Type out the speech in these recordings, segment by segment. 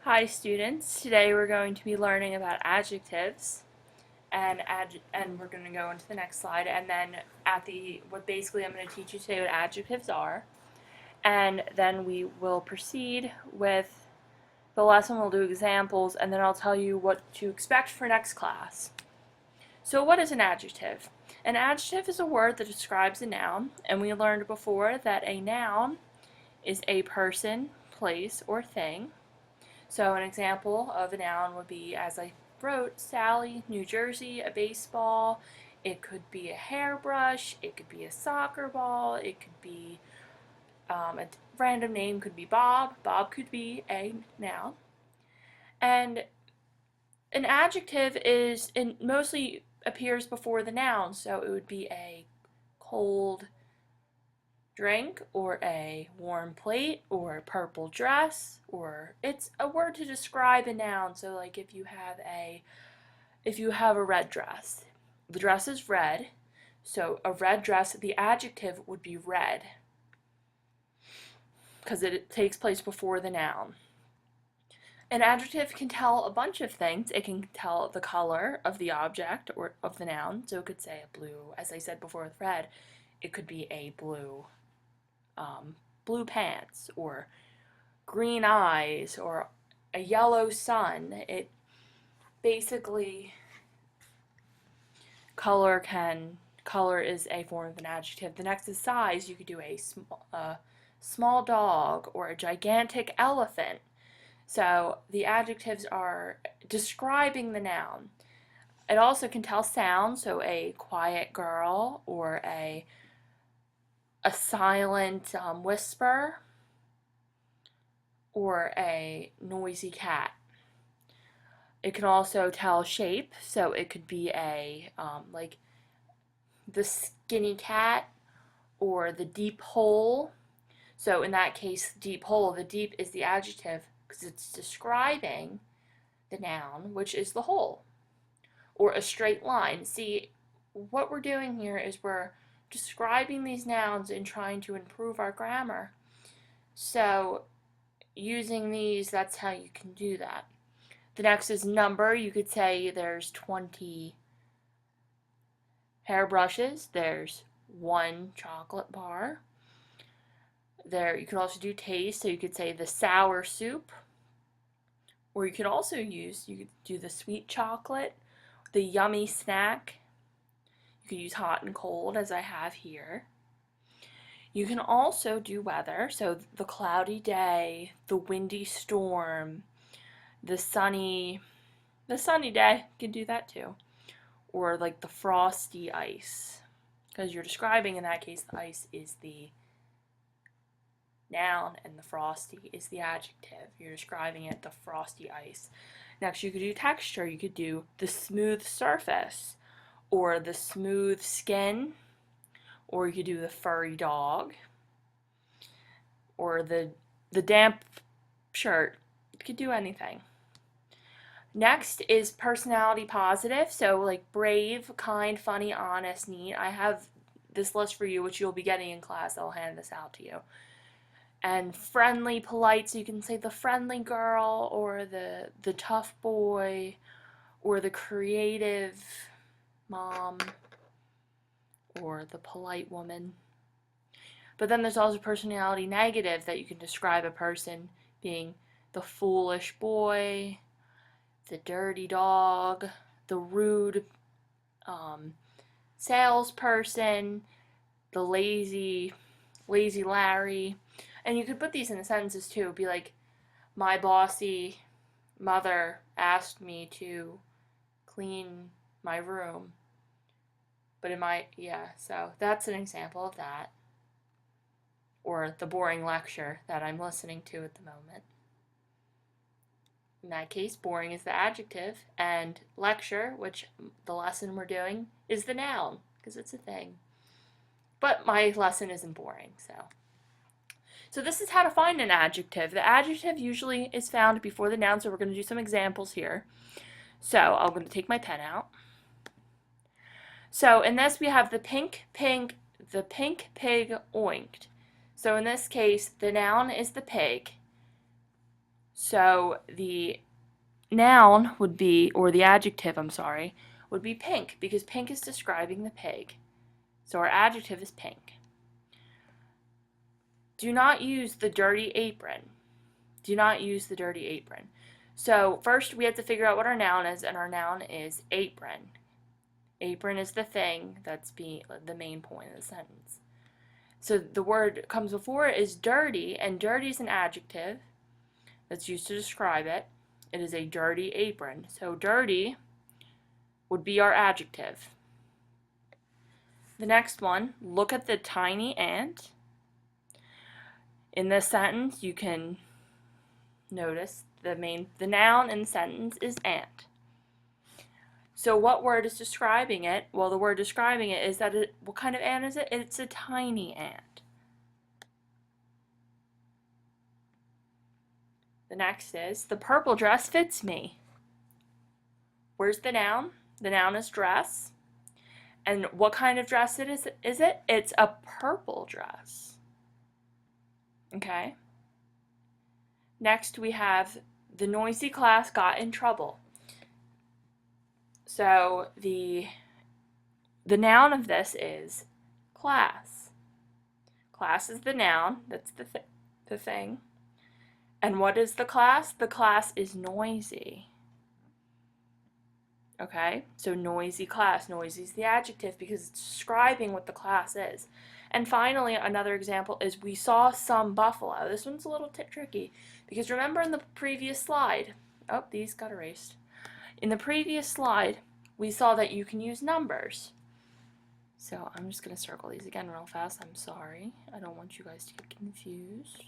Hi students, today we're going to be learning about adjectives and we're going to go into the next slide and then what basically I'm going to teach you today what adjectives are, and then we will proceed with the lesson. We'll do examples and then I'll tell you what to expect for next class. So what is an adjective? An adjective is a word that describes a noun, and we learned before that a noun is a person, place, or thing. So an example of a noun would be, as I wrote, Sally, New Jersey, a baseball. It could be a hairbrush. It could be a soccer ball. It could be a random name. Could be Bob. Bob could be a noun. And an adjective mostly appears before the noun, so it would be a cold drink, or a warm plate, or a purple dress, or it's a word to describe a noun. So like if you have a red dress, the dress is red, so a red dress, the adjective would be red because it takes place before the noun. An adjective can tell a bunch of things. It can tell the color of the object or of the noun, so it could say a blue, as I said before with red, it could be a blue pants, or green eyes, or a yellow sun. It basically, color is a form of an adjective. The next is size. You could do a small dog or a gigantic elephant. So the adjectives are describing the noun. It also can tell sound, so a quiet girl, or a silent whisper, or a noisy cat. It can also tell shape, so it could be like the skinny cat, or the deep hole. So in that case, deep hole, the deep is the adjective because it's describing the noun, which is the hole. Or a straight line. See, what we're doing here is we're describing these nouns and trying to improve our grammar. So using these, that's how you can do that. The next is number. You could say there's 20 hairbrushes. There's one chocolate bar. You could also do taste. So you could say the sour soup. Or you could do the sweet chocolate, the yummy snack. You could use hot and cold, as I have here. You can also do weather, so the cloudy day, the windy storm, the sunny day, you can do that too. Or like the frosty ice, because you're describing, in that case, the ice is the noun and the frosty is the adjective. You're describing it, the frosty ice. Next, you could do texture. You could do the smooth surface, or the smooth skin, or you could do the furry dog, or the damp shirt. You could do anything. Next is personality positive, so like brave, kind, funny, honest, neat. I have this list for you, which you'll be getting in class. I'll hand this out to you. And friendly, polite, so you can say the friendly girl, or the tough boy, or the creative mom, or the polite woman. But then there's also personality negative, that you can describe a person being the foolish boy, the dirty dog, the rude salesperson, the lazy Larry. And you could put these in the sentences too. It'd be like, my bossy mother asked me to clean my room. But so that's an example of that. Or the boring lecture that I'm listening to at the moment. In that case, boring is the adjective, and lecture, which the lesson we're doing, is the noun, because it's a thing. But my lesson isn't boring, So this is how to find an adjective. The adjective usually is found before the noun, so we're going to do some examples here. So I'm going to take my pen out. So in this we have the pink pig oinked. So in this case, the noun is the pig. So the noun would be, or the adjective, I'm sorry, would be pink, because pink is describing the pig. So our adjective is pink. Do not use the dirty apron. Do not use the dirty apron. So first we have to figure out what our noun is, and our noun is apron. Apron is the thing that's the main point of the sentence. So the word comes before it is dirty, and dirty is an adjective that's used to describe it. It is a dirty apron. So dirty would be our adjective. The next one, look at the tiny ant. In this sentence, you can notice the noun in the sentence is ant. So what word is describing it? Well, the word describing it is that what kind of ant is it? It's a tiny ant. The next is, the purple dress fits me. Where's the noun? The noun is dress. And what kind of dress is it? It's a purple dress. Okay. Next we have, the noisy class got in trouble. So the noun of this is class. Class is the noun, that's the thing. And what is the class? The class is noisy. Okay, so noisy class. Noisy is the adjective because it's describing what the class is. And finally, another example is, we saw some buffalo. This one's a little tricky because remember in the previous slide, oh, these got erased. In the previous slide, we saw that you can use numbers. So I'm just going to circle these again real fast. I'm sorry. I don't want you guys to get confused.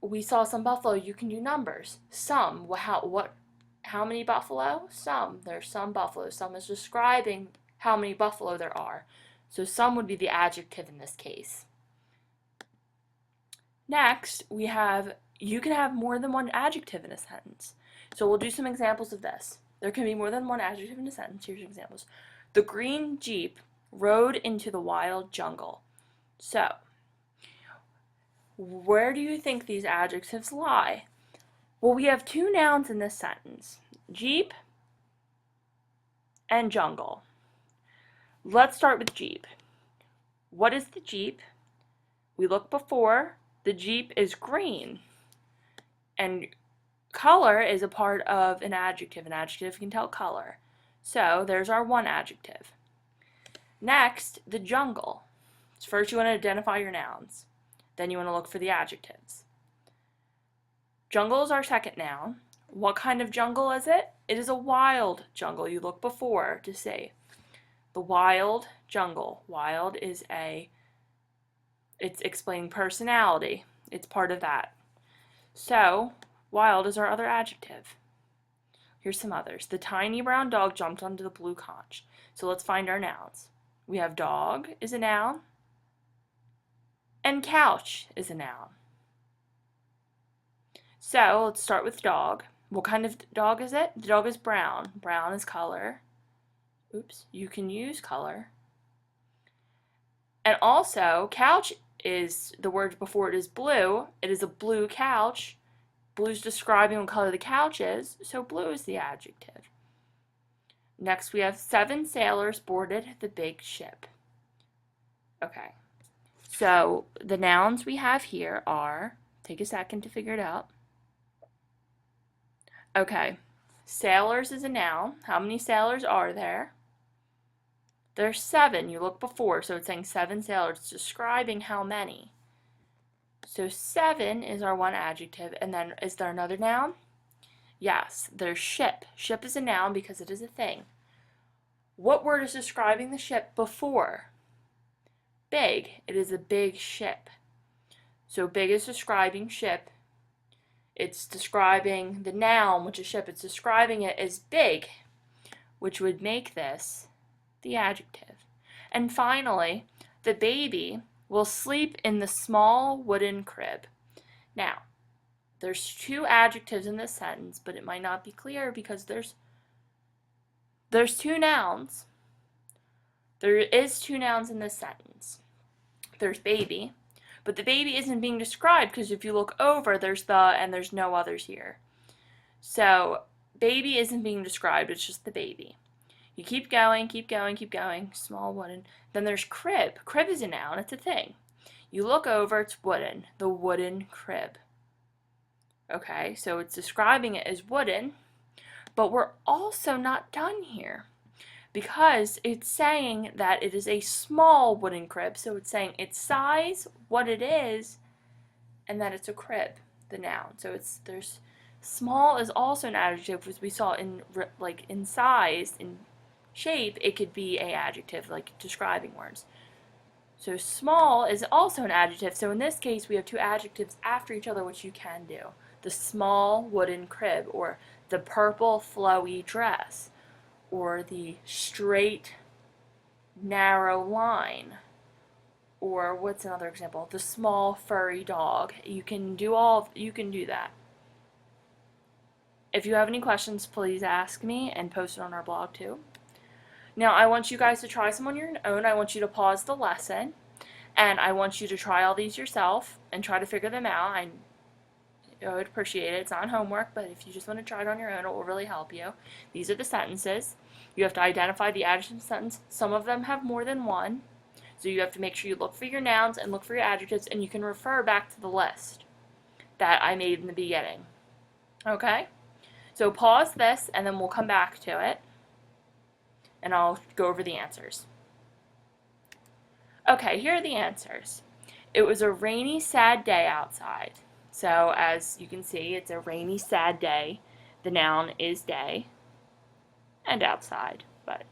We saw some buffalo. You can do numbers. Some. How many buffalo? Some. There's some buffalo. Some is describing how many buffalo there are. So some would be the adjective in this case. Next, we have, you can have more than one adjective in a sentence. So we'll do some examples of this. There can be more than one adjective in a sentence. Here's examples. The green Jeep rode into the wild jungle. So, where do you think these adjectives lie? Well, we have two nouns in this sentence, Jeep and jungle. Let's start with Jeep. What is the Jeep? We look before, the Jeep is green. And color is a part of an adjective. An adjective can tell color. So there's our one adjective. Next, the jungle. First you want to identify your nouns. Then you want to look for the adjectives. Jungle is our second noun. What kind of jungle is it? It is a wild jungle. You look before to say the wild jungle. Wild is it's explaining personality. It's part of that. So, wild is our other adjective. Here's some others. The tiny brown dog jumped onto the blue conch. So let's find our nouns. We have dog is a noun, and couch is a noun. So let's start with dog. What kind of dog is it? The dog is brown. Brown is color. Oops, you can use color. And also, couch is, the word before it is blue. It is a blue couch. Blue is describing what color the couch is, so blue is the adjective. Next we have 7 sailors boarded the big ship. Okay, so the nouns we have here are, take a second to figure it out. Okay, sailors is a noun. How many sailors are there? There's 7. You look before, so it's saying 7 sailors. It's describing how many. So 7 is our one adjective, and then is there another noun? Yes, there's ship. Ship is a noun because it is a thing. What word is describing the ship before? Big. It is a big ship. So big is describing ship. It's describing the noun, which is ship. It's describing it as big, which would make this the adjective. And finally, the baby will sleep in the small wooden crib. Now, there's 2 adjectives in this sentence, but it might not be clear because there's 2 nouns. There is 2 nouns in this sentence. There's baby, But the baby isn't being described because if you look over, there's the and there's no others here. So baby isn't being described, it's just the baby. You keep going, keep going, keep going. Small wooden. Then there's crib. Crib is a noun, it's a thing. You look over, it's wooden. The wooden crib. Okay, so it's describing it as wooden, but we're also not done here because it's saying that it is a small wooden crib. So it's saying its size, what it is, and that it's a crib, the noun. So there's small is also an adjective, as we saw in size, in shape, it could be an adjective, like describing words. So small is also an adjective. So in this case, we have two adjectives after each other, which you can do. The small wooden crib, or the purple flowy dress, or the straight narrow line, or what's another example? The small furry dog. You can do that. If you have any questions, please ask me and post it on our blog too. Now I want you guys to try some on your own. I want you to pause the lesson and I want you to try all these yourself and try to figure them out. I would appreciate it. It's not homework, but if you just want to try it on your own, it will really help you. These are the sentences. You have to identify the adjective sentence. Some of them have more than one, so you have to make sure you look for your nouns and look for your adjectives, and you can refer back to the list that I made in the beginning. Okay? So pause this, and then we'll come back to it, and I'll go over the answers. Okay, here are the answers. It was a rainy, sad day outside. So as you can see, it's a rainy, sad day. The noun is day and outside, but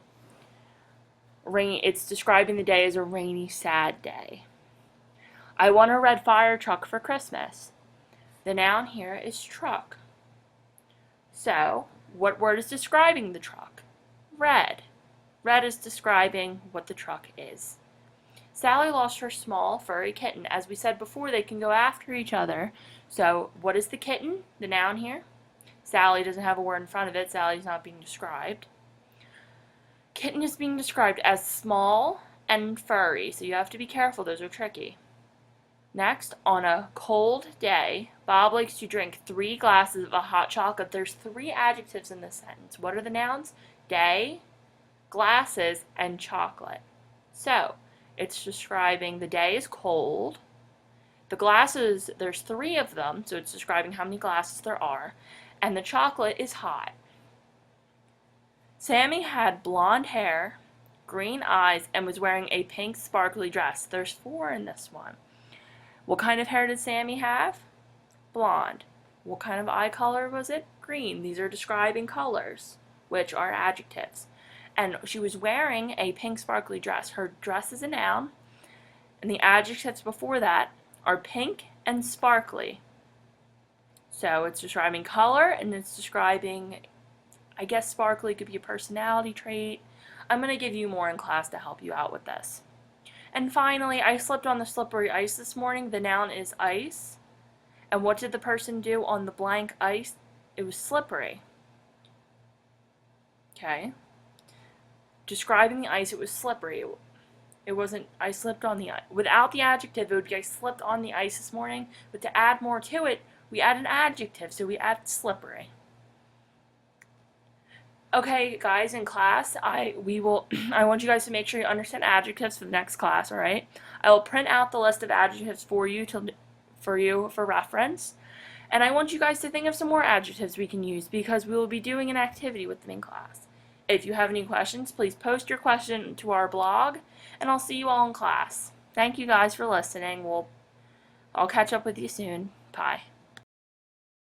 it's describing the day as a rainy, sad day. I want a red fire truck for Christmas. The noun here is truck. So, what word is describing the truck? Red. Red is describing what the truck is. Sally lost her small, furry kitten. As we said before, they can go after each other. So, what is the kitten? The noun here. Sally doesn't have a word in front of it. Sally's not being described. Kitten is being described as small and furry, so you have to be careful. Those are tricky. Next, on a cold day, Bob likes to drink 3 glasses of a hot chocolate. There's 3 adjectives in this sentence. What are the nouns? Day, glasses, and chocolate. So, it's describing the day is cold. The glasses, there's 3 of them, so it's describing how many glasses there are. And the chocolate is hot. Sammy had blonde hair, green eyes, and was wearing a pink sparkly dress. There's 4 in this one. What kind of hair did Sammy have? Blonde. What kind of eye color was it? Green. These are describing colors, which are adjectives. And she was wearing a pink sparkly dress. Her dress is a noun, and the adjectives before that are pink and sparkly. So it's describing color, and it's describing, I guess sparkly could be a personality trait. I'm going to give you more in class to help you out with this. And finally, I slipped on the slippery ice this morning. The noun is ice. And what did the person do on the blank ice? It was slippery. Okay. Describing the ice, it was slippery. It wasn't, I slipped on the ice. Without the adjective, it would be I slipped on the ice this morning. But to add more to it, we add an adjective, so we add slippery. Okay, guys, in class, I want you guys to make sure you understand adjectives for the next class, all right? I will print out the list of adjectives for you for reference. And I want you guys to think of some more adjectives we can use because we will be doing an activity with them in class. If you have any questions, please post your question to our blog, and I'll see you all in class. Thank you guys for listening. I'll catch up with you soon. Bye.